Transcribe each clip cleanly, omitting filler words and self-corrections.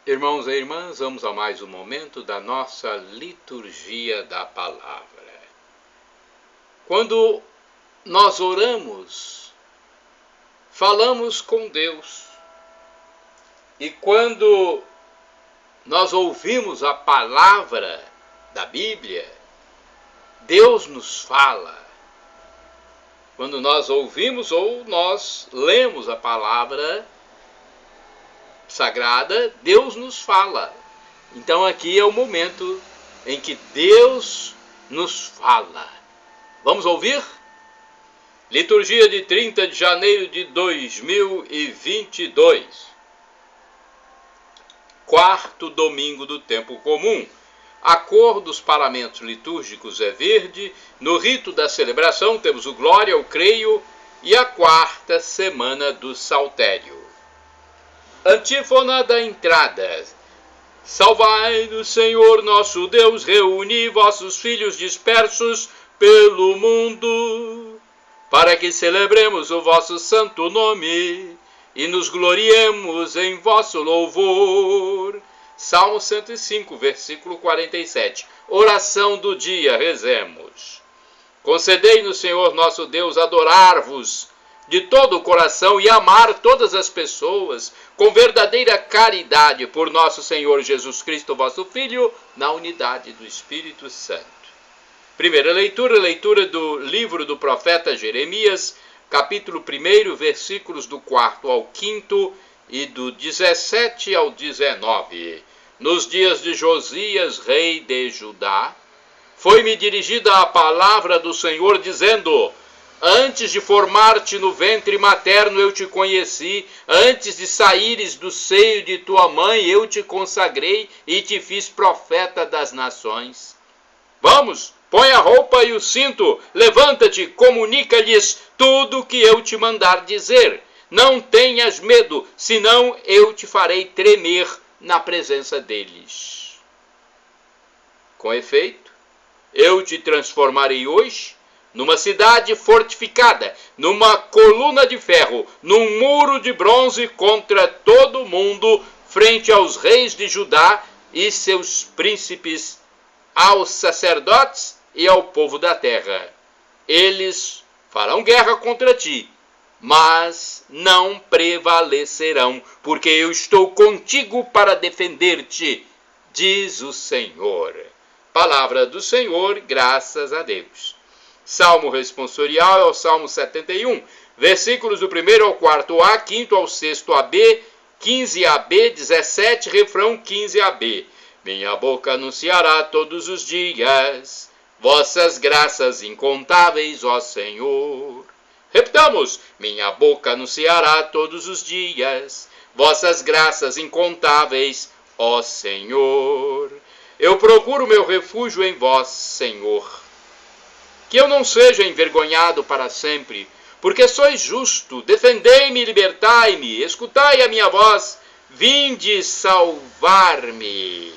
Irmãos e irmãs, vamos a mais um momento da nossa liturgia da palavra. Quando nós oramos, falamos com Deus. E quando nós ouvimos a palavra da Bíblia, Deus nos fala. Quando nós ouvimos ou nós lemos a palavra sagrada, Deus nos fala. Então aqui é o momento em que Deus nos fala. Vamos ouvir? Liturgia de 30 de janeiro de 2022. Quarto domingo do tempo comum. A cor dos paramentos litúrgicos é verde. No rito da celebração temos o Glória, o Creio e a quarta semana do Saltério. Antífona da entrada. Salvai-nos, Senhor nosso Deus, reuni vossos filhos dispersos pelo mundo, para que celebremos o vosso santo nome e nos gloriemos em vosso louvor. Salmo 105, versículo 47. Oração do dia, rezemos. Concedei-nos, Senhor nosso Deus, adorar-vos de todo o coração e amar todas as pessoas com verdadeira caridade por nosso Senhor Jesus Cristo, vosso Filho, na unidade do Espírito Santo. Primeira leitura do livro do profeta Jeremias, capítulo 1, versículos do 4 ao 5 e do 17 ao 19. Nos dias de Josias, rei de Judá, foi-me dirigida a palavra do Senhor, dizendo: antes de formar-te no ventre materno eu te conheci, antes de saíres do seio de tua mãe eu te consagrei e te fiz profeta das nações. Vamos, põe a roupa e o cinto, levanta-te, comunica-lhes tudo o que eu te mandar dizer. Não tenhas medo, senão eu te farei tremer na presença deles. Com efeito, eu te transformarei hoje numa cidade fortificada, numa coluna de ferro, num muro de bronze contra todo mundo, frente aos reis de Judá e seus príncipes, aos sacerdotes e ao povo da terra. Eles farão guerra contra ti, mas não prevalecerão, porque eu estou contigo para defender-te, diz o Senhor. Palavra do Senhor, graças a Deus. Salmo responsorial é o Salmo 71, versículos do 1 ao 4a, 5 ao 6ab, 15ab, 17, refrão 15ab. Minha boca anunciará todos os dias vossas graças incontáveis, ó Senhor. Repitamos: minha boca anunciará todos os dias vossas graças incontáveis, ó Senhor. Eu procuro meu refúgio em vós, Senhor. Que eu não seja envergonhado para sempre, porque sois justo. Defendei-me e libertai-me, escutai a minha voz, vinde salvar-me.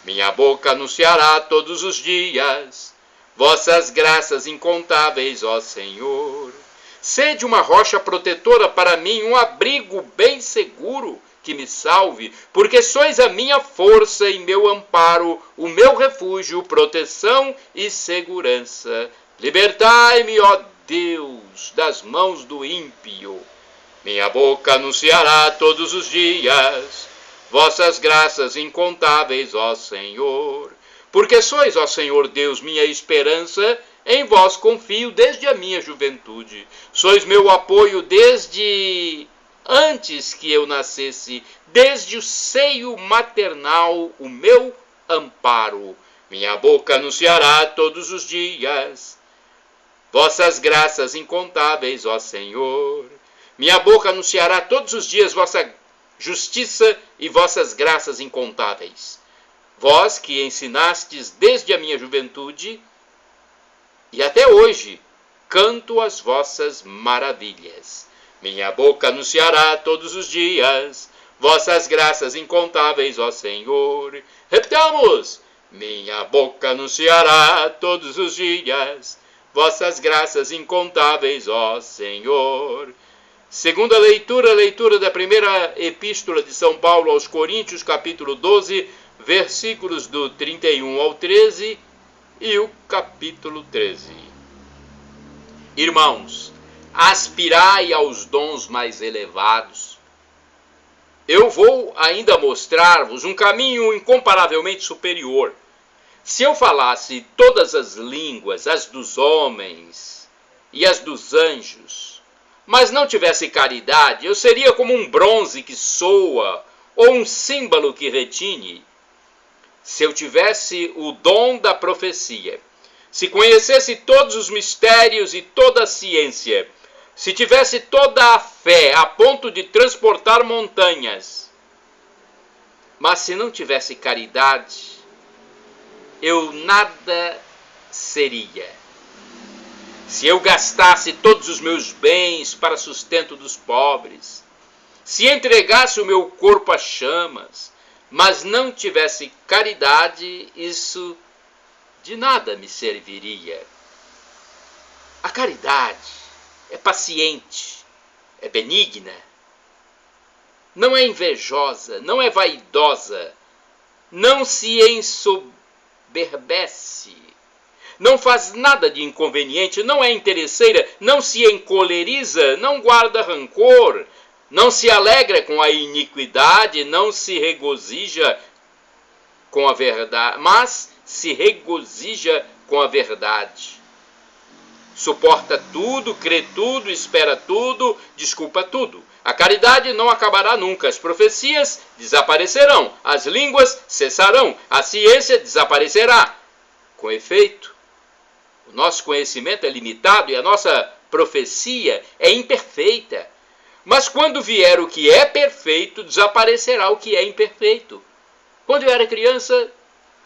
Minha boca anunciará todos os dias vossas graças incontáveis, ó Senhor. Sede uma rocha protetora para mim, um abrigo bem seguro que me salve, porque sois a minha força e meu amparo, o meu refúgio, proteção e segurança. Libertai-me, ó Deus, das mãos do ímpio. Minha boca anunciará todos os dias vossas graças incontáveis, ó Senhor. Porque sois, ó Senhor Deus, minha esperança, em vós confio desde a minha juventude. Sois meu apoio desde antes que eu nascesse, desde o seio maternal, o meu amparo. Minha boca anunciará todos os dias vossas graças incontáveis, ó Senhor. Minha boca anunciará todos os dias vossa justiça e vossas graças incontáveis. Vós que ensinastes desde a minha juventude e até hoje, canto as vossas maravilhas. Minha boca anunciará todos os dias vossas graças incontáveis, ó Senhor. Repitamos: minha boca anunciará todos os dias vossas graças incontáveis, ó Senhor. Segunda leitura, leitura da primeira epístola de São Paulo aos Coríntios, capítulo 12, versículos do 31 ao 13 e o capítulo 13. Irmãos, aspirai aos dons mais elevados. Eu vou ainda mostrar-vos um caminho incomparavelmente superior. Se eu falasse todas as línguas, as dos homens e as dos anjos, mas não tivesse caridade, eu seria como um bronze que soa ou um símbolo que retine. Se eu tivesse o dom da profecia, se conhecesse todos os mistérios e toda a ciência, se tivesse toda a fé a ponto de transportar montanhas, mas se não tivesse caridade, eu nada seria. Se eu gastasse todos os meus bens para sustento dos pobres, se entregasse o meu corpo a chamas, mas não tivesse caridade, isso de nada me serviria. A caridade é paciente, é benigna, não é invejosa, não é vaidosa, não se ensoberbece, não faz nada de inconveniente, não é interesseira, não se encoleriza, não guarda rancor, não se alegra com a iniquidade, não se regozija com a verdade, mas se regozija com a verdade. Suporta tudo, crê tudo, espera tudo, desculpa tudo. A caridade não acabará nunca, as profecias desaparecerão, as línguas cessarão, a ciência desaparecerá. Com efeito, o nosso conhecimento é limitado e a nossa profecia é imperfeita. Mas quando vier o que é perfeito, desaparecerá o que é imperfeito. Quando eu era criança,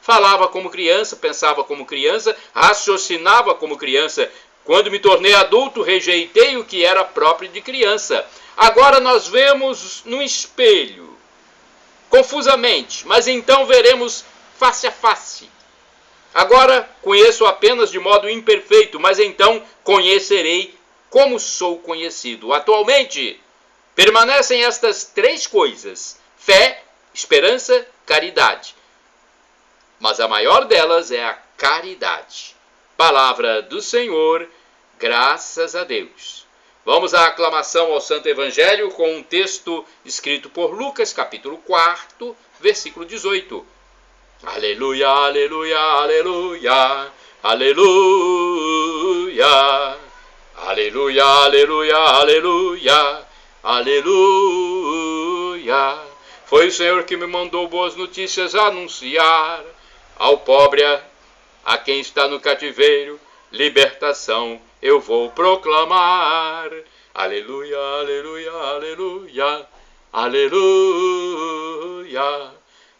falava como criança, pensava como criança, raciocinava como criança. Quando me tornei adulto, rejeitei o que era próprio de criança. Agora nós vemos no espelho, confusamente, mas então veremos face a face. Agora conheço apenas de modo imperfeito, mas então conhecerei como sou conhecido. Atualmente, permanecem estas três coisas: fé, esperança, caridade. Mas a maior delas é a caridade. Palavra do Senhor, graças a Deus. Vamos à aclamação ao Santo Evangelho com um texto escrito por Lucas, capítulo 4, versículo 18. Aleluia, aleluia, aleluia, aleluia, aleluia, aleluia, aleluia, aleluia. Foi o Senhor que me mandou boas notícias anunciar ao pobre, a quem está no cativeiro, libertação eu vou proclamar. Aleluia, aleluia, aleluia, aleluia,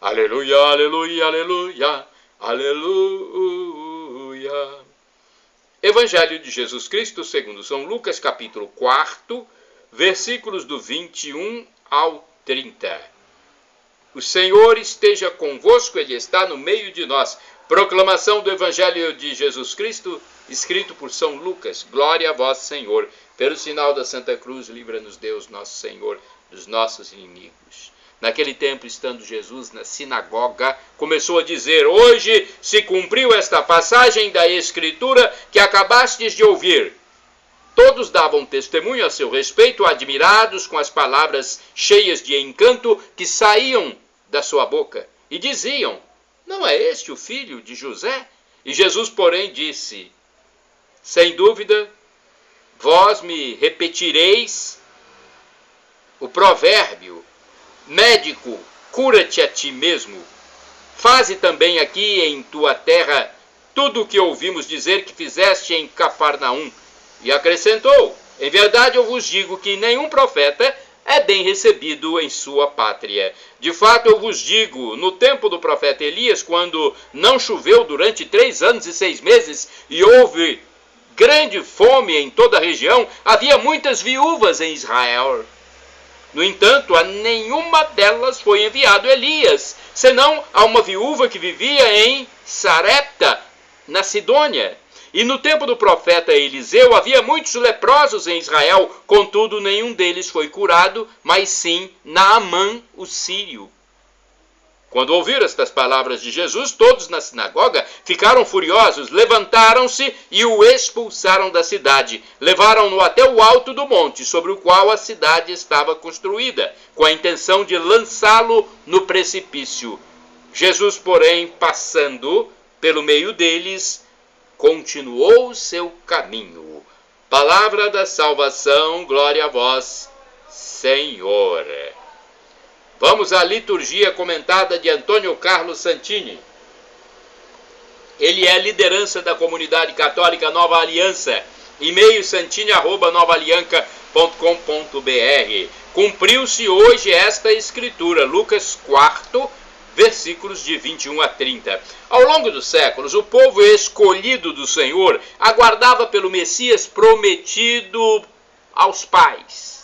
aleluia, aleluia, aleluia, aleluia. Evangelho de Jesus Cristo segundo São Lucas, capítulo 4, versículos do 21 ao 30. O Senhor esteja convosco, Ele está no meio de nós. Proclamação do Evangelho de Jesus Cristo, escrito por São Lucas. Glória a vós, Senhor. Pelo sinal da Santa Cruz, livra-nos Deus, nosso Senhor, dos nossos inimigos. Naquele tempo, estando Jesus na sinagoga, começou a dizer: hoje se cumpriu esta passagem da Escritura que acabastes de ouvir. Todos davam testemunho a seu respeito, admirados com as palavras cheias de encanto que saíam da sua boca, e diziam: não é este o filho de José? E Jesus, porém, disse: sem dúvida, vós me repetireis o provérbio: médico, cura-te a ti mesmo. Faze também aqui em tua terra tudo o que ouvimos dizer que fizeste em Cafarnaum. E acrescentou: em verdade eu vos digo que nenhum profeta é bem recebido em sua pátria. De fato eu vos digo, no tempo do profeta Elias, quando não choveu durante 3 anos e 6 meses, e houve grande fome em toda a região, havia muitas viúvas em Israel. No entanto, a nenhuma delas foi enviado Elias, senão a uma viúva que vivia em Sarepta, na Sidônia. E no tempo do profeta Eliseu havia muitos leprosos em Israel, contudo nenhum deles foi curado, mas sim Naamã, o sírio. Quando ouviram estas palavras de Jesus, todos na sinagoga ficaram furiosos, levantaram-se e o expulsaram da cidade. Levaram-no até o alto do monte, sobre o qual a cidade estava construída, com a intenção de lançá-lo no precipício. Jesus, porém, passando pelo meio deles, continuou o seu caminho. Palavra da salvação, glória a vós, Senhor. Vamos à liturgia comentada de Antônio Carlos Santini. Ele é liderança da comunidade católica Nova Aliança. E-mail santini@novaalianca.com.br. Cumpriu-se hoje esta escritura, Lucas 4, versículos de 21 a 30. Ao longo dos séculos, o povo escolhido do Senhor aguardava pelo Messias prometido aos pais.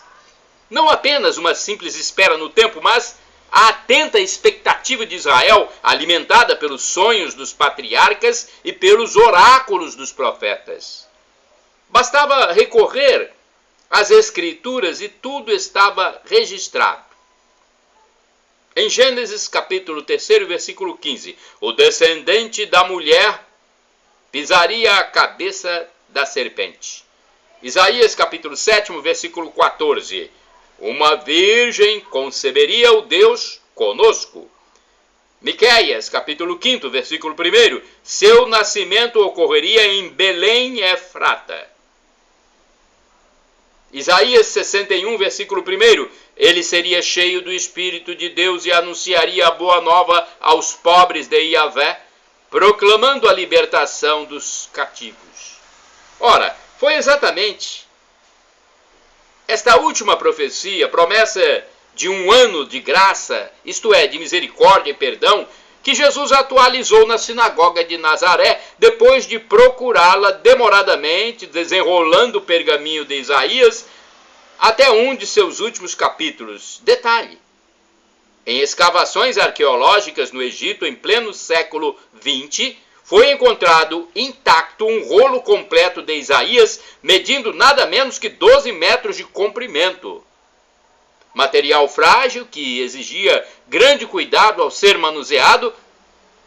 Não apenas uma simples espera no tempo, mas a atenta expectativa de Israel, alimentada pelos sonhos dos patriarcas e pelos oráculos dos profetas. Bastava recorrer às Escrituras e tudo estava registrado. Em Gênesis capítulo 3, versículo 15, o descendente da mulher pisaria a cabeça da serpente. Isaías capítulo 7, versículo 14, uma virgem conceberia o Deus conosco. Miqueias, capítulo 5, versículo 1, seu nascimento ocorreria em Belém, Efrata. Isaías 61, versículo 1, ele seria cheio do Espírito de Deus e anunciaria a boa nova aos pobres de Iavé, proclamando a libertação dos cativos. Ora, foi exatamente esta última profecia, promessa de um ano de graça, isto é, de misericórdia e perdão, que Jesus atualizou na sinagoga de Nazaré, depois de procurá-la demoradamente, desenrolando o pergaminho de Isaías, até um de seus últimos capítulos. Detalhe: em escavações arqueológicas no Egito, em pleno século XX, foi encontrado intacto um rolo completo de Isaías, medindo nada menos que 12 metros de comprimento. Material frágil que exigia grande cuidado ao ser manuseado,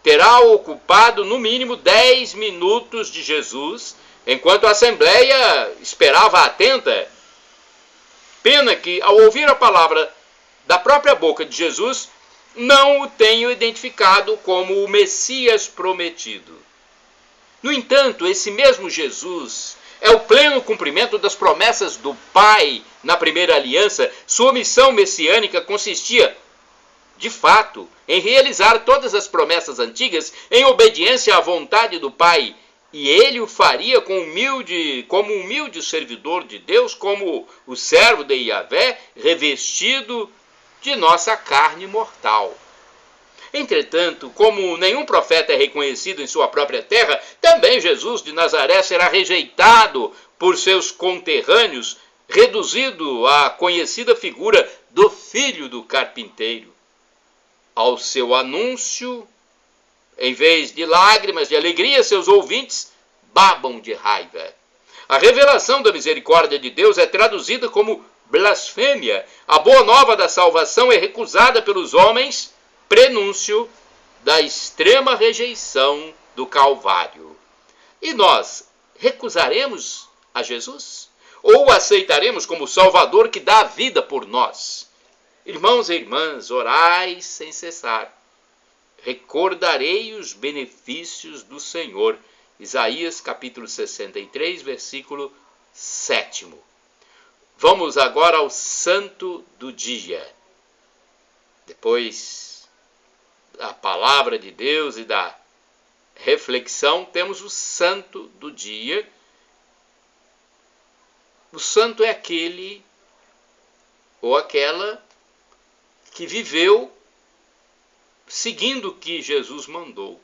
terá ocupado no mínimo 10 minutos de Jesus, enquanto a assembleia esperava atenta. Pena que, ao ouvir a palavra da própria boca de Jesus, não o tenho identificado como o Messias prometido. No entanto, esse mesmo Jesus é o pleno cumprimento das promessas do Pai na primeira aliança. Sua missão messiânica consistia, de fato, em realizar todas as promessas antigas em obediência à vontade do Pai. E ele o faria como humilde servidor de Deus, como o servo de Iavé, revestido de nossa carne mortal. Entretanto, como nenhum profeta é reconhecido em sua própria terra, também Jesus de Nazaré será rejeitado por seus conterrâneos, reduzido à conhecida figura do filho do carpinteiro. Ao seu anúncio, em vez de lágrimas de alegria, seus ouvintes babam de raiva. A revelação da misericórdia de Deus é traduzida como blasfêmia. A boa nova da salvação é recusada pelos homens, prenúncio da extrema rejeição do Calvário. E nós recusaremos a Jesus? Ou o aceitaremos como Salvador que dá a vida por nós? Irmãos e irmãs, orai sem cessar. Recordarei os benefícios do Senhor. Isaías capítulo 63, versículo 7. Vamos agora ao santo do dia. Depois da palavra de Deus e da reflexão, temos o santo do dia. O santo é aquele ou aquela que viveu seguindo o que Jesus mandou.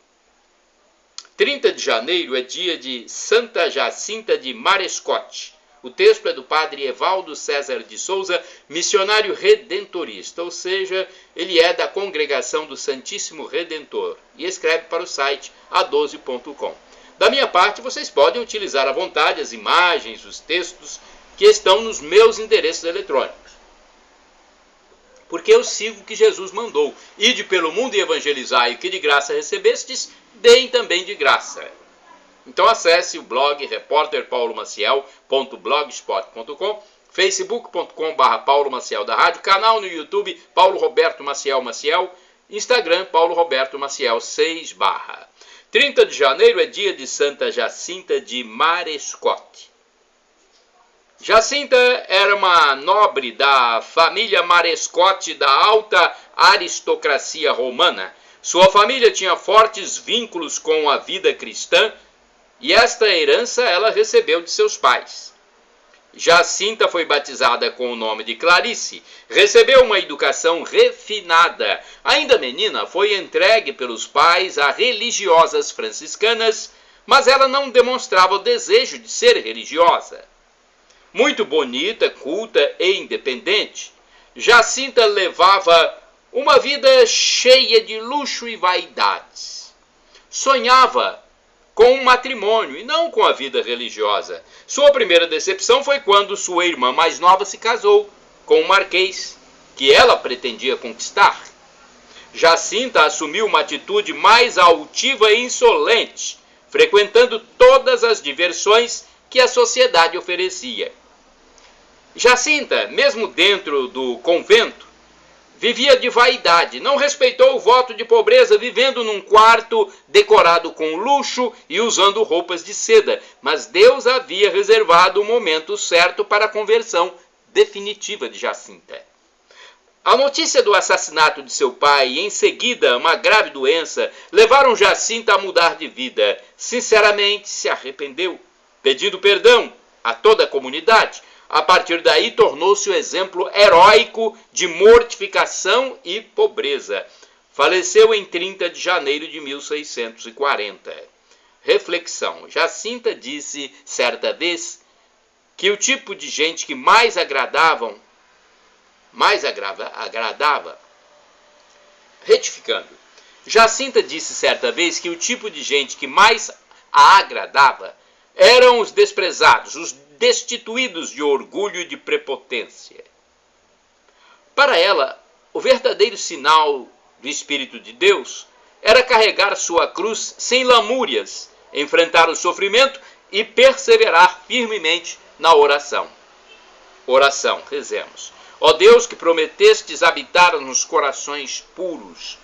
30 de janeiro é dia de Santa Jacinta de Marescote. O texto é do padre Evaldo César de Souza, missionário redentorista, ou seja, ele é da Congregação do Santíssimo Redentor e escreve para o site a12.com. Da minha parte, vocês podem utilizar à vontade as imagens, os textos que estão nos meus endereços eletrônicos. Porque eu sigo o que Jesus mandou. Ide pelo mundo e evangelizai, o que de graça recebestes, deem também de graça. Então acesse o blog repórterpaulomaciel.blogspot.com, facebook.com/Paulo Maciel da Rádio, canal no YouTube Paulo Roberto Maciel Maciel, Instagram Paulo Roberto Maciel 6/. 30 de janeiro é dia de Santa Jacinta de Marescote. Jacinta era uma nobre da família Marescote da alta aristocracia romana. Sua família tinha fortes vínculos com a vida cristã e esta herança ela recebeu de seus pais. Jacinta foi batizada com o nome de Clarice, recebeu uma educação refinada. Ainda menina, foi entregue pelos pais a religiosas franciscanas, mas ela não demonstrava o desejo de ser religiosa. Muito bonita, culta e independente, Jacinta levava uma vida cheia de luxo e vaidades. Sonhava com um matrimônio e não com a vida religiosa. Sua primeira decepção foi quando sua irmã mais nova se casou com um marquês que ela pretendia conquistar. Jacinta assumiu uma atitude mais altiva e insolente, frequentando todas as diversões que a sociedade oferecia. Jacinta, mesmo dentro do convento, vivia de vaidade, não respeitou o voto de pobreza, vivendo num quarto decorado com luxo e usando roupas de seda. Mas Deus havia reservado o momento certo para a conversão definitiva de Jacinta. A notícia do assassinato de seu pai e, em seguida, uma grave doença, levaram Jacinta a mudar de vida. Sinceramente, se arrependeu, pedindo perdão a toda a comunidade. A partir daí, tornou-se o exemplo heróico de mortificação e pobreza. Faleceu em 30 de janeiro de 1640. Reflexão. Jacinta disse, certa vez, que o tipo de gente que mais agradava. Retificando. Jacinta disse certa vez que o tipo de gente que mais a agradava eram os desprezados, os destituídos de orgulho e de prepotência. Para ela, o verdadeiro sinal do Espírito de Deus era carregar sua cruz sem lamúrias, enfrentar o sofrimento e perseverar firmemente na oração. Oração, rezemos. Ó Deus, que prometestes habitar nos corações puros,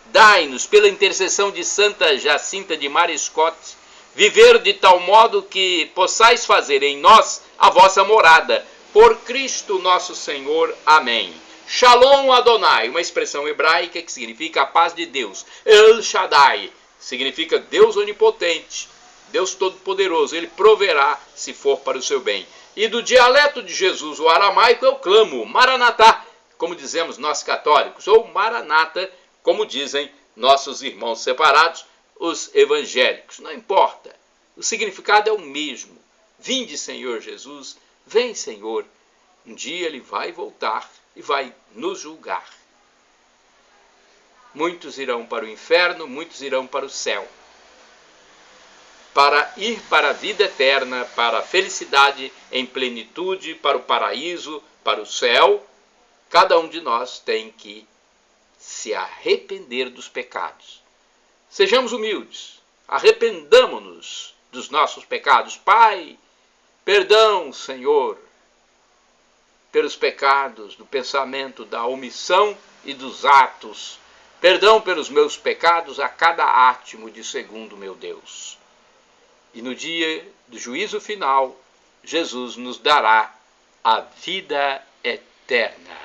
dai-nos, pela intercessão de Santa Jacinta de Marescote, viver de tal modo que possais fazer em nós a vossa morada. Por Cristo nosso Senhor. Amém. Shalom Adonai, uma expressão hebraica que significa a paz de Deus. El Shaddai significa Deus onipotente, Deus todo-poderoso. Ele proverá se for para o seu bem. E do dialeto de Jesus, o aramaico, eu clamo Maranatá, como dizemos nós católicos, ou Maranata, como dizem nossos irmãos separados, os evangélicos. Não importa, o significado é o mesmo. Vinde, Senhor Jesus, vem, Senhor. Um dia ele vai voltar e vai nos julgar. Muitos irão para o inferno, muitos irão para o céu. Para ir para a vida eterna, para a felicidade em plenitude, para o paraíso, para o céu, cada um de nós tem que se arrepender dos pecados. Sejamos humildes, arrependamo-nos dos nossos pecados. Pai, perdão, Senhor, pelos pecados do pensamento, da omissão e dos atos. Perdão pelos meus pecados a cada átimo de segundo, meu Deus. E no dia do juízo final, Jesus nos dará a vida eterna.